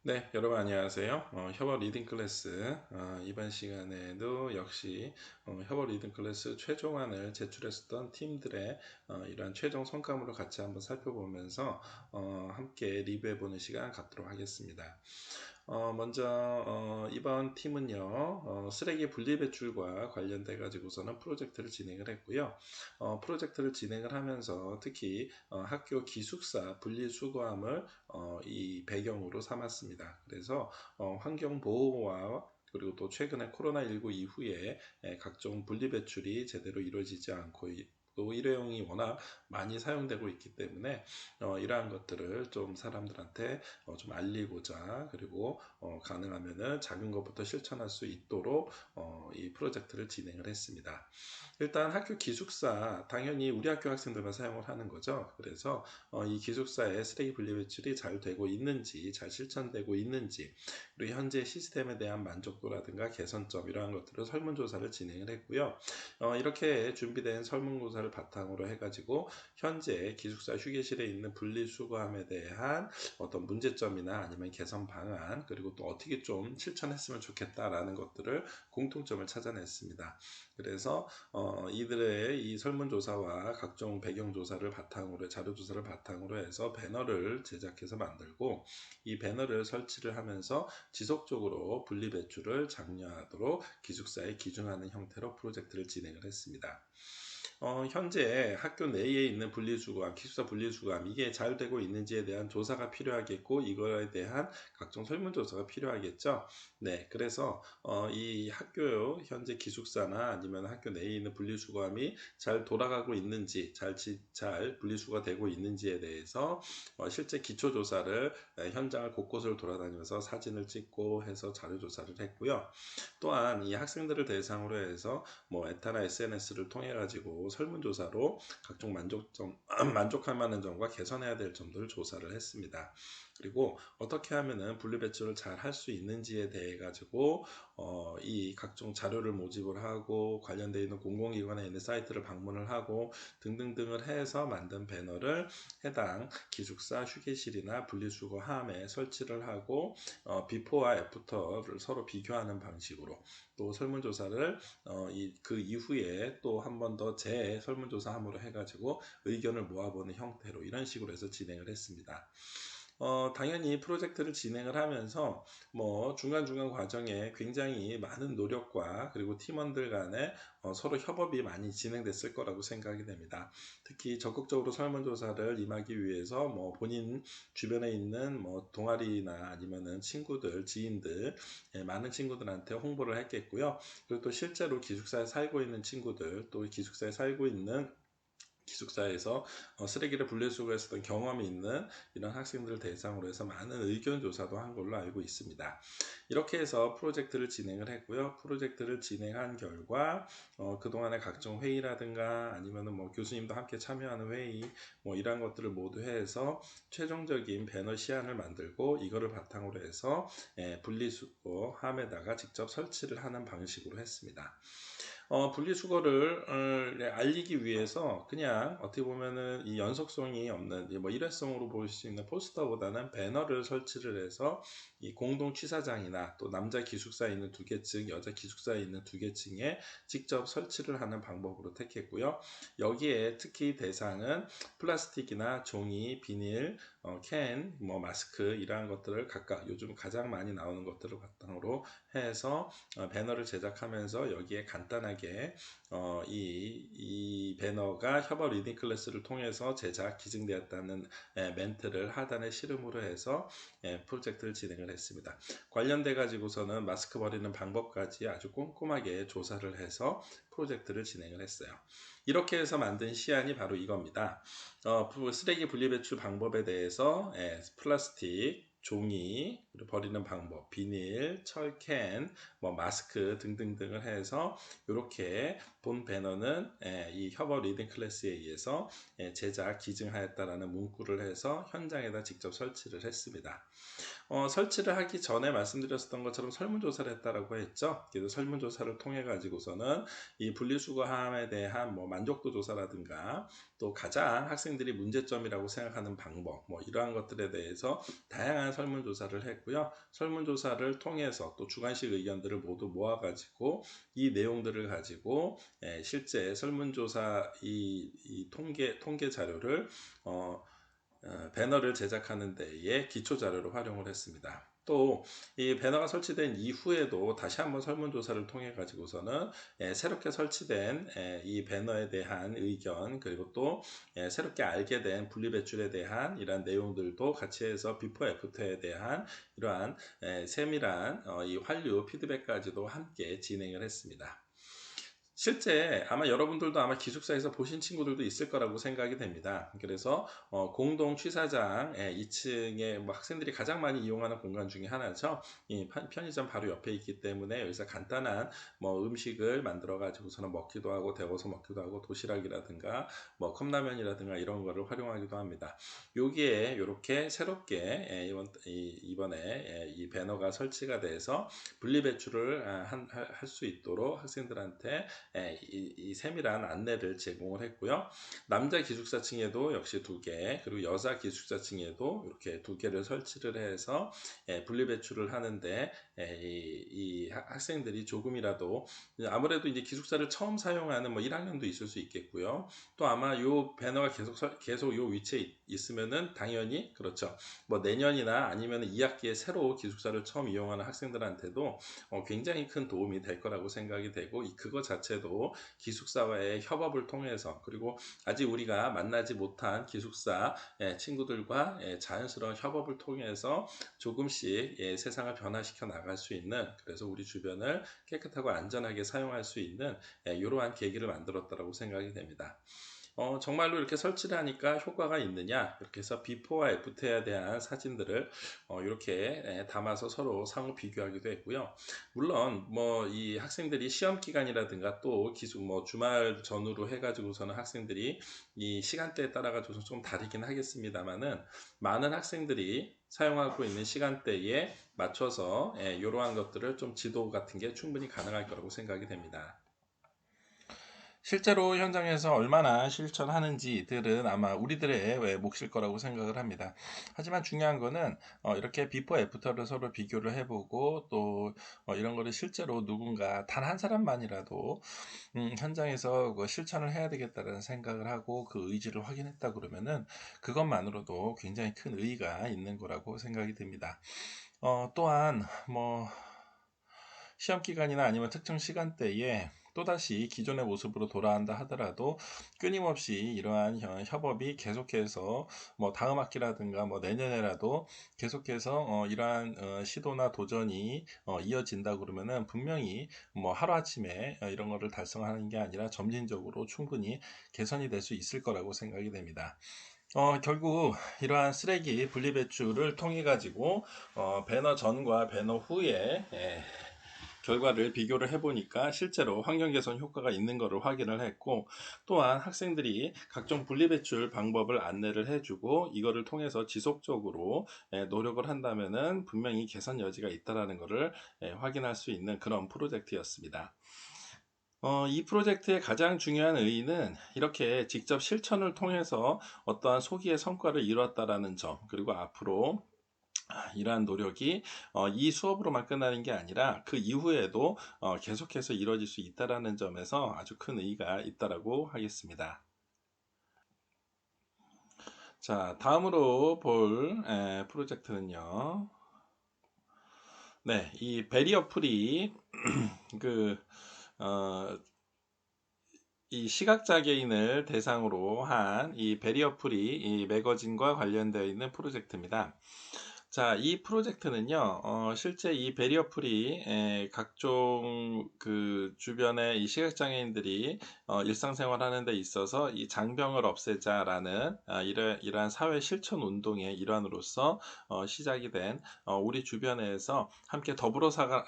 네, 여러분 안녕하세요. 협업 리딩 클래스 이번 시간에도 역시 협업 리딩 클래스 최종안을 제출했었던 팀들의 이러한 최종 성과물을 같이 한번 살펴보면서 함께 리뷰해보는 시간 갖도록 하겠습니다. 먼저 이번 팀은요 쓰레기 분리배출과 관련돼 가지고서는 프로젝트를 진행을 했고요. 프로젝트를 진행을 하면서 특히 학교 기숙사 분리수거함을 이 배경으로 삼았습니다. 그래서 환경보호와 그리고 또 최근에 코로나19 이후에 각종 분리배출이 제대로 이루어지지 않고 또 일회용이 워낙 많이 사용되고 있기 때문에 이러한 것들을 좀 사람들한테 좀 알리고자, 그리고 가능하면은 작은 것부터 실천할 수 있도록 이 프로젝트를 진행을 했습니다. 일단 학교 기숙사 당연히 우리 학교 학생들만 사용을 하는 거죠. 그래서 이 기숙사에 쓰레기 분리배출이 잘 되고 있는지, 잘 실천되고 있는지, 그리고 현재 시스템에 대한 만족도라든가 개선점 이러한 것들을 설문조사를 진행을 했고요. 이렇게 준비된 설문조사를 바탕으로 해가지고 현재 기숙사 휴게실에 있는 분리수거함에 대한 어떤 문제점이나 아니면 개선 방안, 그리고 또 어떻게 좀 실천했으면 좋겠다라는 것들을 공통점을 찾아냈습니다. 그래서 이들의 이 설문조사와 각종 배경조사를 바탕으로, 자료조사를 바탕으로 해서 배너를 제작해서 만들고, 이 배너를 설치를 하면서 지속적으로 분리배출을 장려하도록 기숙사에 기증하는 형태로 프로젝트를 진행을 했습니다. 현재 학교 내에 있는 분리수거함, 기숙사 분리수거함 이게 잘 되고 있는지에 대한 조사가 필요하겠고, 이거에 대한 각종 설문조사가 필요하겠죠. 네, 그래서 이 학교 현재 기숙사나 아니면 학교 내에 있는 분리수거함이 잘 돌아가고 있는지, 잘 분리수거가 되고 있는지에 대해서 실제 기초조사를 현장을 곳곳을 돌아다니면서 사진을 찍고 해서 자료조사를 했고요. 또한 이 학생들을 대상으로 해서 뭐 에타나 SNS를 통해 가지고 설문조사로 각종 만족할 만한 점과 개선해야 될 점들을 조사를 했습니다. 그리고 어떻게 하면은 분리배출을 잘 할 수 있는지에 대해 가지고 이 각종 자료를 모집을 하고, 관련되어 있는 공공기관에 있는 사이트를 방문을 하고 등등등을 해서 만든 배너를 해당 기숙사 휴게실이나 분리수거함에 설치를 하고 비포와 애프터를 서로 비교하는 방식으로, 또 설문조사를 그 이후에 또 한 번 더 재설문조사함으로 해가지고 의견을 모아보는 형태로 이런 식으로 해서 진행을 했습니다. 당연히 프로젝트를 진행을 하면서 뭐 중간중간 과정에 굉장히 많은 노력과 그리고 팀원들 간에 서로 협업이 많이 진행됐을 거라고 생각이 됩니다. 특히 적극적으로 설문조사를 임하기 위해서 뭐 본인 주변에 있는 뭐 동아리나 아니면은 친구들, 지인들, 많은 친구들한테 홍보를 했겠고요. 그리고 또 실제로 기숙사에 살고 있는 친구들, 또 기숙사에 살고 있는 기숙사에서 쓰레기를 분리수거했었던 경험이 있는 이런 학생들을 대상으로 해서 많은 의견 조사도 한 걸로 알고 있습니다. 이렇게 해서 프로젝트를 진행을 했고요. 프로젝트를 진행한 결과 그동안의 각종 회의라든가 아니면은 뭐 교수님도 함께 참여하는 회의, 뭐 이런 것들을 모두 해서 최종적인 배너 시안을 만들고, 이거를 바탕으로 해서 분리수거함에다가 직접 설치를 하는 방식으로 했습니다. 분리수거를 알리기 위해서 그냥 어떻게 보면은 이 연속성이 없는 뭐 일회성으로 보일 수 있는 포스터보다는 배너를 설치를 해서 이 공동 취사장이나 또 남자 기숙사에 있는 두 개층, 여자 기숙사에 있는 두 개층에 직접 설치를 하는 방법으로 택했고요. 여기에 특히 대상은 플라스틱이나 종이, 비닐, 캔, 뭐 마스크 이러한 것들을 각각 요즘 가장 많이 나오는 것들을 바탕으로 해서 배너를 제작하면서 여기에 간단하게 이 배너가 협업 리딩 클래스를 통해서 제작 기증되었다는 멘트를 하단에 실음으로 해서 프로젝트를 진행을 했습니다. 관련돼 가지고서는 마스크 버리는 방법까지 아주 꼼꼼하게 조사를 해서 프로젝트를 진행을 했어요. 이렇게 해서 만든 시안이 바로 이겁니다. 쓰레기 분리배출 방법에 대해서 플라스틱, 종이, 버리는 방법, 비닐, 철캔, 뭐 마스크 등등등을 해서 이렇게 본 배너는 이 협업 리딩 클래스에 의해서 제작 기증하였다라는 문구를 해서 현장에다 직접 설치를 했습니다. 설치를 하기 전에 말씀드렸던 것처럼 설문조사를 했다라고 했죠. 그래서 설문조사를 통해 가지고서는 이 분리수거함에 대한 뭐 만족도 조사라든가 또 가장 학생들이 문제점이라고 생각하는 방법 뭐 이러한 것들에 대해서 다양한 설문조사를 했고요. 설문조사를 통해서 또 주관식 의견들을 모두 모아가지고 이 내용들을 가지고 실제 설문조사 이 통계 자료를 배너를 제작하는 데에 기초 자료로 활용을 했습니다. 또 이 배너가 설치된 이후에도 다시 한번 설문조사를 통해 가지고서는 새롭게 설치된 이 배너에 대한 의견 그리고 또 새롭게 알게 된 분리배출에 대한 이러한 내용들도 같이 해서 비포 애프터에 대한 이러한 세밀한 이 환류 피드백까지도 함께 진행을 했습니다. 실제 아마 여러분들도 아마 기숙사에서 보신 친구들도 있을 거라고 생각이 됩니다. 그래서 공동 취사장 2층에 뭐 학생들이 가장 많이 이용하는 공간 중에 하나죠. 이 편의점 바로 옆에 있기 때문에 여기서 간단한 뭐 음식을 만들어 가지고서는 먹기도 하고 데워서 먹기도 하고 도시락이라든가 뭐 컵라면이라든가 이런 거를 활용하기도 합니다. 여기에 이렇게 새롭게 이번에 이 배너가 설치가 돼서 분리배출을 할 수 있도록 학생들한테 이 세밀한 안내를 제공을 했고요. 남자 기숙사층에도 역시 2개 그리고 여자 기숙사층에도 이렇게 2개를 설치를 해서 분리배출을 하는데 이 학생들이 조금이라도 아무래도 이제 기숙사를 처음 사용하는 뭐 1학년도 있을 수 있겠고요. 또 아마 요 배너가 계속 요 위치에 있으면은 당연히 그렇죠. 뭐 내년이나 아니면 2학기에 새로 기숙사를 처음 이용하는 학생들한테도 굉장히 큰 도움이 될 거라고 생각이 되고 그거 자체도 기숙사와의 협업을 통해서 그리고 아직 우리가 만나지 못한 기숙사 친구들과 자연스러운 협업을 통해서 조금씩 세상을 변화시켜 나갈 수 있는 그래서 우리 주변을 깨끗하고 안전하게 사용할 수 있는 이러한 계기를 만들었다고 생각이 됩니다. 정말로 이렇게 설치를 하니까 효과가 있느냐 이렇게 해서 비포와 애프터에 대한 사진들을 이렇게 담아서 서로 상호 비교하기도 했고요. 물론 뭐 이 학생들이 시험 기간이라든가 또 뭐 주말 전후로 해가지고서는 학생들이 이 시간대에 따라 가지고 좀 다르긴 하겠습니다만은 많은 학생들이 사용하고 있는 시간대에 맞춰서 이러한 것들을 좀 지도 같은 게 충분히 가능할 거라고 생각이 됩니다. 실제로 현장에서 얼마나 실천하는지들은 아마 우리들의 몫일 거라고 생각을 합니다. 하지만 중요한 거는 이렇게 비포 애프터를 서로 비교를 해보고 또 이런 거를 실제로 누군가 단 한 사람만이라도 현장에서 실천을 해야 되겠다는 생각을 하고 그 의지를 확인했다 그러면은 그것만으로도 굉장히 큰 의의가 있는 거라고 생각이 듭니다. 또한 뭐 시험 기간이나 아니면 특정 시간대에 또다시 기존의 모습으로 돌아간다 하더라도 끊임없이 이러한 협업이 계속해서 뭐 다음 학기라든가 뭐 내년에라도 계속해서 이러한 시도나 도전이 이어진다 그러면은 분명히 뭐 하루아침에 이런 거를 달성하는 게 아니라 점진적으로 충분히 개선이 될 수 있을 거라고 생각이 됩니다. 결국 이러한 쓰레기 분리배출을 통해 가지고 배너 전과 배너 후에 결과를 비교를 해보니까 실제로 환경 개선 효과가 있는 것을 확인을 했고 또한 학생들이 각종 분리배출 방법을 안내를 해주고 이거를 통해서 지속적으로 노력을 한다면은 분명히 개선 여지가 있다라는 것을 확인할 수 있는 그런 프로젝트였습니다. 이 프로젝트의 가장 중요한 의의는 이렇게 직접 실천을 통해서 어떠한 소기의 성과를 이뤘다라는 점 그리고 앞으로 이러한 노력이 이 수업으로만 끝나는 게 아니라 그 이후에도 계속해서 이루어질 수 있다라는 점에서 아주 큰 의의가 있다라고 하겠습니다. 자, 다음으로 볼 프로젝트는요. 네, 이 베리어 프리 이 시각장애인을 대상으로 한 이 베리어 프리 이 매거진과 관련되어 있는 프로젝트입니다. 자, 이 프로젝트는요, 실제 이 베리어 프리 각종 그 주변의 이 시각장애인들이 일상생활 하는 데 있어서 이 장병을 없애자라는 이러한 사회 실천 운동의 일환으로서 시작이 된 우리 주변에서 함께 더불어 살아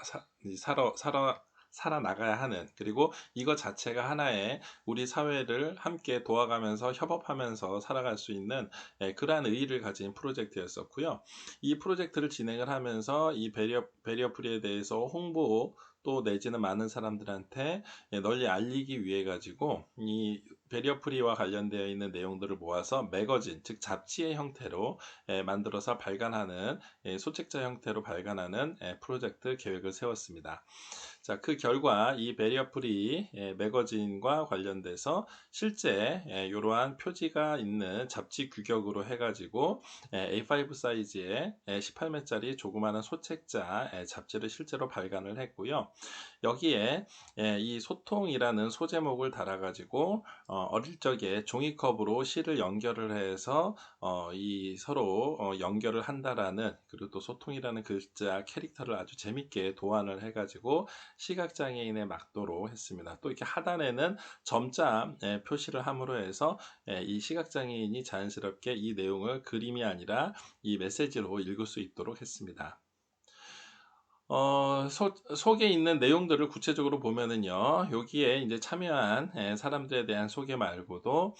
살아나가야 하는, 그리고 이것 자체가 하나의 우리 사회를 함께 도와가면서 협업하면서 살아갈 수 있는 그러한 의의를 가진 프로젝트였었고요. 이 프로젝트를 진행을 하면서 이 베리어 프리에 대해서 홍보 또 내지는 많은 사람들한테 널리 알리기 위해 가지고 이 베리어 프리와 관련되어 있는 내용들을 모아서 매거진, 즉 잡지의 형태로 만들어서 발간하는, 소책자 형태로 발간하는 프로젝트 계획을 세웠습니다. 자, 그 결과 이 베리어 프리 매거진과 관련돼서 실제 이러한 표지가 있는 잡지 규격으로 해가지고 A5 사이즈의 18매짜리 조그마한 소책자 잡지를 실제로 발간을 했고요. 여기에 이 소통이라는 소제목을 달아가지고 어릴 적에 종이컵으로 실을 연결을 해서 이 서로 연결을 한다라는, 그리고 또 소통이라는 글자 캐릭터를 아주 재밌게 도안을 해가지고 시각장애인의 막도로 했습니다. 또 이렇게 하단에는 점자 표시를 함으로 해서 이 시각장애인이 자연스럽게 이 내용을 그림이 아니라 이 메시지로 읽을 수 있도록 했습니다. 속에 있는 내용들을 구체적으로 보면은요, 여기에 이제 참여한 사람들에 대한 소개 말고도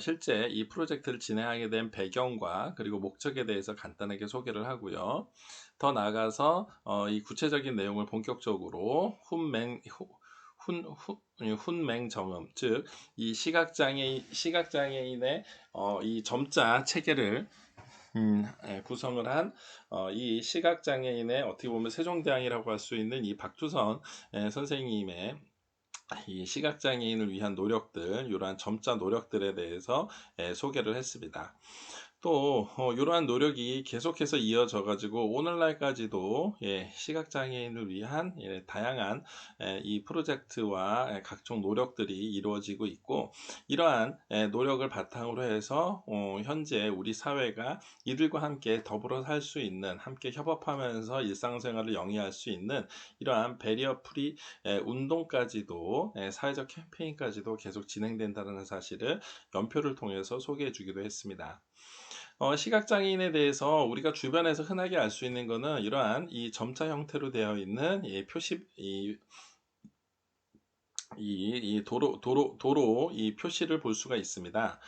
실제 이 프로젝트를 진행하게 된 배경과 그리고 목적에 대해서 간단하게 소개를 하고요. 더 나아가서 이 구체적인 내용을 본격적으로 훈맹정음, 즉 이 시각장애인의 이 점자 체계를 구성을 한 이 시각장애인의 어떻게 보면 세종대왕이라고 할 수 있는 이 박주선 선생님의 이 시각장애인을 위한 노력들, 이러한 점자 노력들에 대해서 소개를 했습니다. 또 이러한 노력이 계속해서 이어져 가지고 오늘날까지도 시각장애인을 위한 다양한 이 프로젝트와 각종 노력들이 이루어지고 있고, 이러한 노력을 바탕으로 해서 현재 우리 사회가 이들과 함께 더불어 살 수 있는, 함께 협업하면서 일상생활을 영위할 수 있는 이러한 베리어 프리 운동까지도, 사회적 캠페인까지도 계속 진행된다는 사실을 연표를 통해서 소개해 주기도 했습니다. 시각장애인에 대해서 우리가 주변에서 흔하게 알 수 있는 것은 이러한 이 점자 형태로 되어 있는 이 표시, 이 도로 이 표시를 볼 수가 있습니다.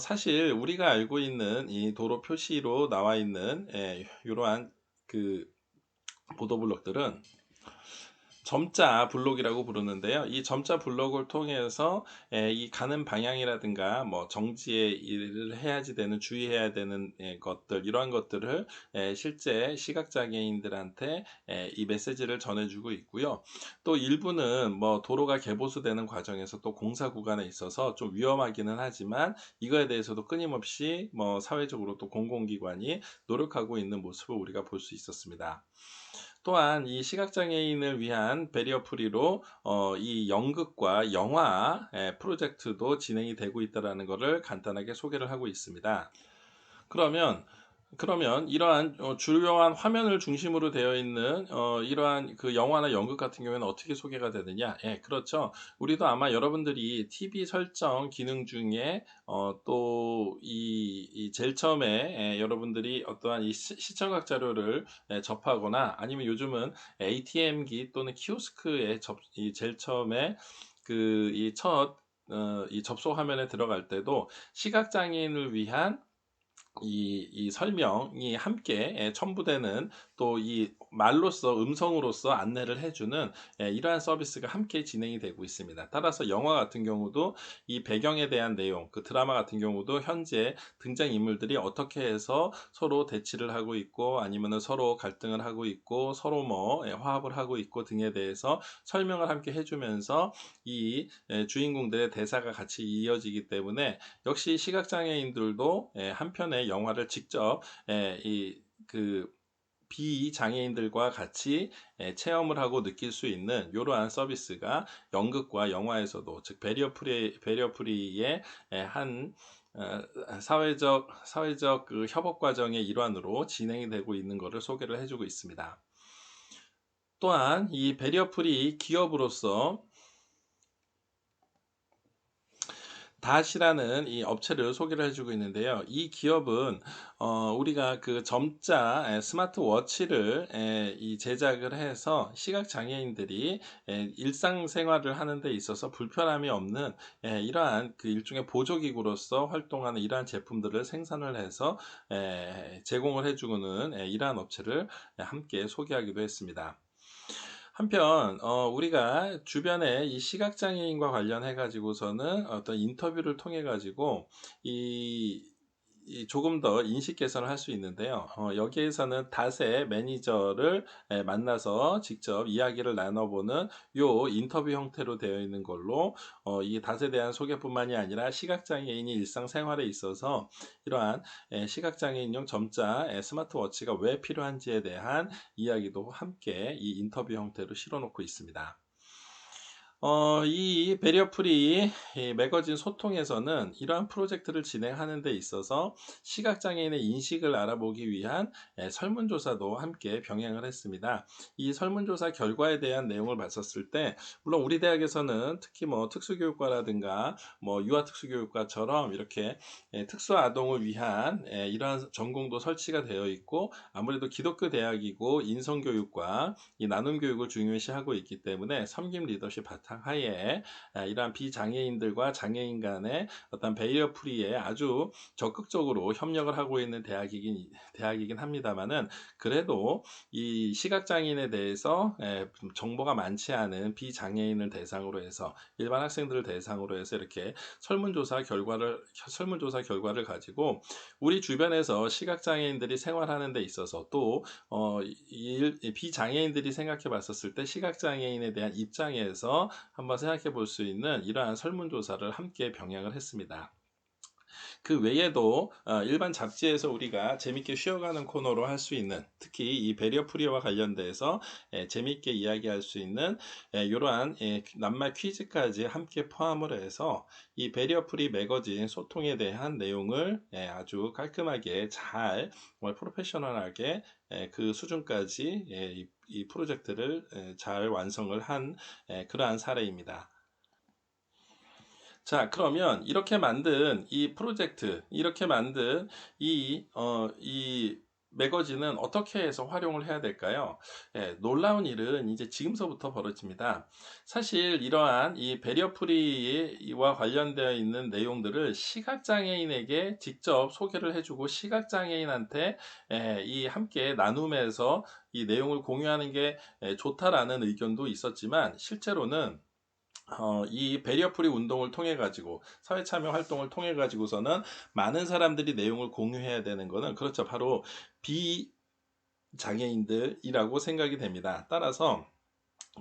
사실 우리가 알고 있는 이 도로 표시로 나와 있는 이러한 그 보도블록들은 점자 블록이라고 부르는데요. 이 점자 블록을 통해서 이 가는 방향이라든가 뭐 정지에 일을 해야지 되는, 주의해야 되는 것들, 이러한 것들을 실제 시각장애인들한테 이 메시지를 전해주고 있고요. 또 일부는 뭐 도로가 개보수되는 과정에서 또 공사 구간에 있어서 좀 위험하기는 하지만 이거에 대해서도 끊임없이 뭐 사회적으로 또 공공기관이 노력하고 있는 모습을 우리가 볼 수 있었습니다. 또한 이 시각장애인을 위한 베리어 프리로 이 연극과 영화 프로젝트도 진행이 되고 있다는 것을 간단하게 소개를 하고 있습니다. 그러면 이러한 주요한 화면을 중심으로 되어 있는 이러한 그 영화나 연극 같은 경우에는 어떻게 소개가 되느냐? 예, 그렇죠. 우리도 아마 여러분들이 TV 설정 기능 중에 또 이 제일 처음에 여러분들이 어떠한 이 시청각 자료를 접하거나, 아니면 요즘은 ATM기 또는 키오스크에 이 제일 처음에 그 이 접속 화면에 들어갈 때도 시각장애인을 위한 이 설명이 함께 첨부되는, 또 이 말로써, 음성으로써 안내를 해주는 이러한 서비스가 함께 진행이 되고 있습니다. 따라서 영화 같은 경우도 이 배경에 대한 내용, 그 드라마 같은 경우도 현재 등장인물들이 어떻게 해서 서로 대치를 하고 있고, 아니면은 서로 갈등을 하고 있고, 서로 뭐 화합을 하고 있고 등에 대해서 설명을 함께 해주면서 이 주인공들의 대사가 같이 이어지기 때문에, 역시 시각장애인들도 한편의 영화를 직접 이그 비장애인들과 같이 체험을 하고 느낄 수 있는 이러한 서비스가 연극과 영화에서도, 즉 베리어 프리의 한 사회적 그 협업 과정의 일환으로 진행이 되고 있는 것을 소개를 해주고 있습니다. 또한 이 베리어 프리 기업으로서 닷이라는 이 업체를 소개를 해주고 있는데요. 이 기업은 우리가 그 점자 스마트워치를 이 제작을 해서 시각 장애인들이 일상생활을 하는 데 있어서 불편함이 없는 이러한 그 일종의 보조기구로서 활동하는 이러한 제품들을 생산을 해서 제공을 해주는 이러한 업체를 함께 소개하기도 했습니다. 한편 우리가 주변에 이 시각장애인과 관련해 가지고서는 어떤 인터뷰를 통해 가지고 이 조금 더 인식 개선을 할 수 있는데요. 여기에서는 닷의 매니저를 만나서 직접 이야기를 나눠보는 요 인터뷰 형태로 되어 있는 걸로 이 닷에 대한 소개뿐만이 아니라 시각장애인이 일상생활에 있어서 이러한 시각장애인용 점자 스마트워치가 왜 필요한지에 대한 이야기도 함께 이 인터뷰 형태로 실어놓고 있습니다. 이 배리어프리 매거진 소통에서는 이러한 프로젝트를 진행하는 데 있어서 시각장애인의 인식을 알아보기 위한 설문조사도 함께 병행을 했습니다. 이 설문조사 결과에 대한 내용을 봤었을 때, 물론 우리 대학에서는 특히 뭐 특수교육과라든가 뭐 유아특수교육과처럼 이렇게 특수아동을 위한 이러한 전공도 설치가 되어 있고, 아무래도 기독교 대학이고 인성교육과 이 나눔교육을 중요시하고 있기 때문에 섬김 리더십 바탕 하에 이러한 비장애인들과 장애인 간의 어떤 베리어 프리에 아주 적극적으로 협력을 하고 있는 대학이긴 합니다만은, 그래도 이 시각장애인에 대해서 정보가 많지 않은 비장애인을 대상으로 해서 일반 학생들을 대상으로 해서 이렇게 설문조사 결과를 가지고 우리 주변에서 시각장애인들이 생활하는 데 있어서 또 비장애인들이 생각해 봤었을 때 시각장애인에 대한 입장에서 한번 생각해 볼 수 있는 이러한 설문조사를 함께 병행을 했습니다. 그 외에도 일반 잡지에서 우리가 재밌게 쉬어가는 코너로 할 수 있는, 특히 이 배리어 프리와 관련돼서 재밌게 이야기할 수 있는 이러한 낱말 퀴즈까지 함께 포함을 해서 이 배리어 프리 매거진 소통에 대한 내용을 아주 깔끔하게 잘, 정말 프로페셔널하게 그 수준까지 이 프로젝트를 잘 완성을 한 그러한 사례입니다. 자, 그러면 이렇게 만든 이 프로젝트, 이렇게 만든 이 매거진은 어떻게 해서 활용을 해야 될까요? 놀라운 일은 이제 지금서부터 벌어집니다. 사실 이러한 이 배리어 프리와 관련되어 있는 내용들을 시각장애인에게 직접 소개를 해주고 시각장애인한테 이 함께 나눔해서 이 내용을 공유하는 게 좋다라는 의견도 있었지만, 실제로는 이 배리어 프리 운동을 통해 가지고 사회 참여 활동을 통해 가지고서는 많은 사람들이 내용을 공유해야 되는 것은, 그렇죠, 바로 비장애인들이라고 생각이 됩니다. 따라서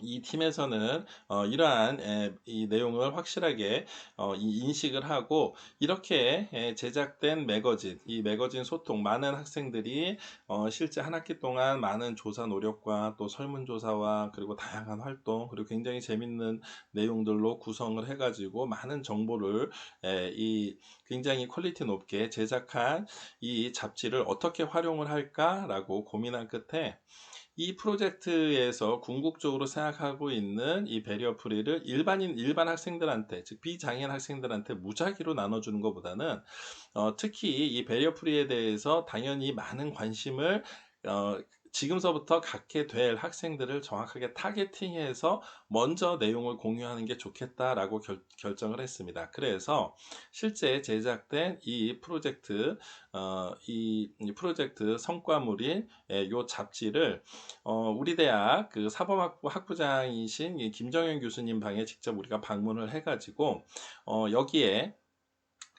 이 팀에서는 이러한 이 내용을 확실하게 인식을 하고, 이렇게 제작된 매거진, 이 매거진 소통, 많은 학생들이 실제 한 학기 동안 많은 조사 노력과 또 설문조사와 그리고 다양한 활동, 그리고 굉장히 재밌는 내용들로 구성을 해가지고 많은 정보를 이 굉장히 퀄리티 높게 제작한 이 잡지를 어떻게 활용을 할까라고 고민한 끝에, 이 프로젝트에서 궁극적으로 생각하고 있는 이 배리어 프리를 일반 학생들한테, 즉 비장애인 학생들한테 무작위로 나눠주는 것보다는 특히 이 배리어 프리에 대해서 당연히 많은 관심을 어, 지금서부터 갖게 될 학생들을 정확하게 타겟팅해서 먼저 내용을 공유하는 게 좋겠다라고 결정을 했습니다. 그래서 실제 제작된 이 프로젝트 성과물인 요 잡지를 우리 대학 그 사범학부 학부장이신 이 김정현 교수님 방에 직접 우리가 방문을 해가지고 여기에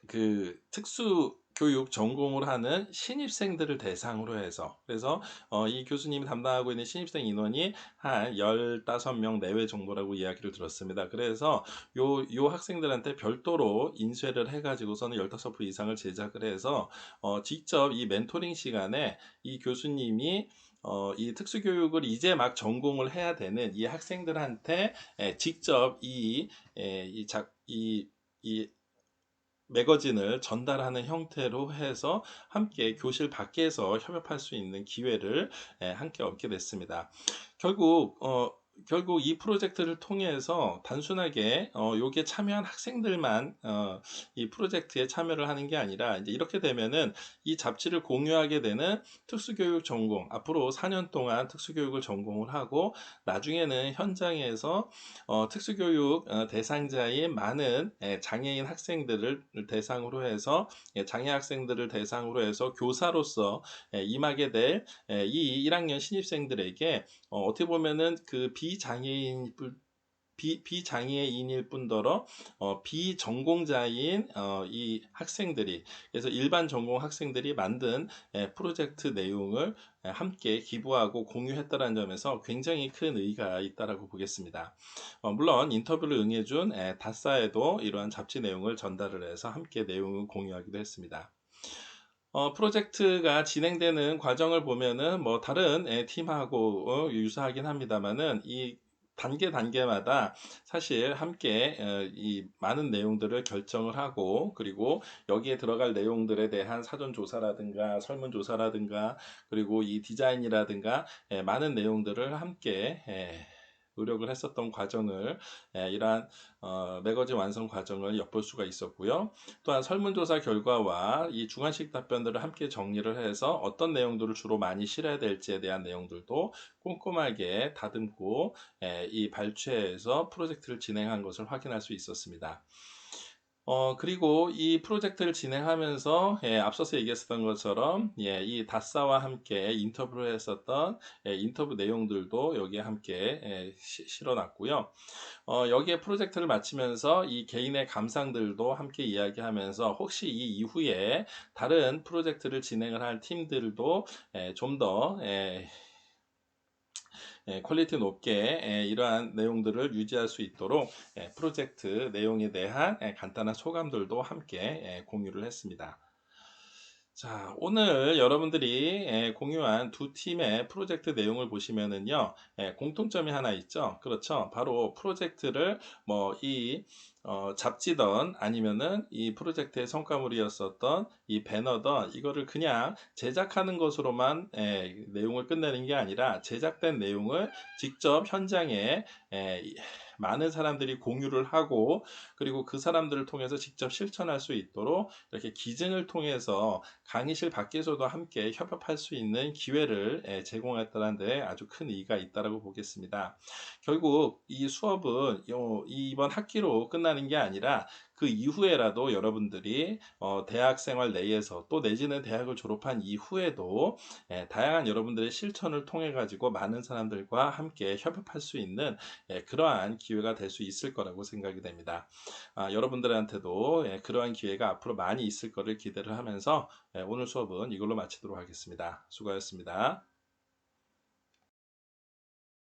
그 특수 교육 전공을 하는 신입생들을 대상으로 해서, 그래서 이 교수님이 담당하고 있는 신입생 인원이 한 15명 내외 정도라고 이야기를 들었습니다. 그래서 요 학생들한테 별도로 인쇄를 해가지고서는 15부 이상을 제작을 해서 직접 이 멘토링 시간에 이 교수님이 이 특수교육을 이제 막 전공을 해야 되는 이 학생들한테 직접 이 매거진을 전달하는 형태로 해서 함께 교실 밖에서 협업할 수 있는 기회를 함께 얻게 됐습니다. 결국 결국 이 프로젝트를 통해서 단순하게 요게 참여한 학생들만 이 프로젝트에 참여를 하는 게 아니라 이제 이렇게 되면은 이 잡지를 공유하게 되는 특수교육 전공, 앞으로 4년 동안 특수교육을 전공을 하고 나중에는 현장에서 특수교육 대상자인 많은 장애인 학생들을 대상으로 해서 장애 학생들을 대상으로 해서 교사로서 임하게 될 이 1학년 신입생들에게 어떻게 보면은 그 비장애인일 뿐더러 비전공자인 이 학생들이, 그래서 일반 전공 학생들이 만든 프로젝트 내용을 함께 기부하고 공유했다는 점에서 굉장히 큰 의의가 있다라고 보겠습니다. 물론 인터뷰를 응해준 다사에도 이러한 잡지 내용을 전달을 해서 함께 내용을 공유하기도 했습니다. 프로젝트가 진행되는 과정을 보면은 뭐 다른 팀하고 유사하긴 합니다만은 이 단계마다 사실 함께 이 많은 내용들을 결정을 하고, 그리고 여기에 들어갈 내용들에 대한 사전 조사라든가 설문 조사라든가 그리고 이 디자인이라든가 많은 내용들을 함께 노력을 했었던 과정을 이러한 매거진 완성 과정을 엿볼 수가 있었고요. 또한 설문조사 결과와 이 주관식 답변들을 함께 정리를 해서 어떤 내용들을 주로 많이 실어야 될지에 대한 내용들도 꼼꼼하게 다듬고 이 발췌해서 프로젝트를 진행한 것을 확인할 수 있었습니다. 그리고 이 프로젝트를 진행하면서 앞서서 얘기했었던 것처럼 이 다사와 함께 인터뷰를 했었던 인터뷰 내용들도 여기에 함께 실어놨고요. 여기에 프로젝트를 마치면서 이 개인의 감상들도 함께 이야기하면서 혹시 이 이후에 다른 프로젝트를 진행을 할 팀들도 좀 더 퀄리티 높게 이러한 내용들을 유지할 수 있도록 프로젝트 내용에 대한 간단한 소감들도 함께 공유를 했습니다. 자, 오늘 여러분들이 공유한 두 팀의 프로젝트 내용을 보시면은요, 공통점이 하나 있죠. 그렇죠. 바로 프로젝트를 이 잡지던 아니면은 이 프로젝트의 성과물이었었던 이 배너던 이거를 그냥 제작하는 것으로만 내용을 끝내는 게 아니라 제작된 내용을 직접 현장에 많은 사람들이 공유를 하고, 그리고 그 사람들을 통해서 직접 실천할 수 있도록 이렇게 기증을 통해서 강의실 밖에서도 함께 협업할 수 있는 기회를 제공했다는 데 아주 큰 의의가 있다고 보겠습니다. 결국 이 수업은 이번 학기로 끝나는 게 아니라 그 이후에라도 여러분들이 대학생활 내에서 또 내지는 대학을 졸업한 이후에도 다양한 여러분들의 실천을 통해 가지고 많은 사람들과 함께 협업할 수 있는 그러한 기회가 될 수 있을 거라고 생각이 됩니다. 여러분들한테도 그러한 기회가 앞으로 많이 있을 거를 기대를 하면서 오늘 수업은 이걸로 마치도록 하겠습니다. 수고하셨습니다.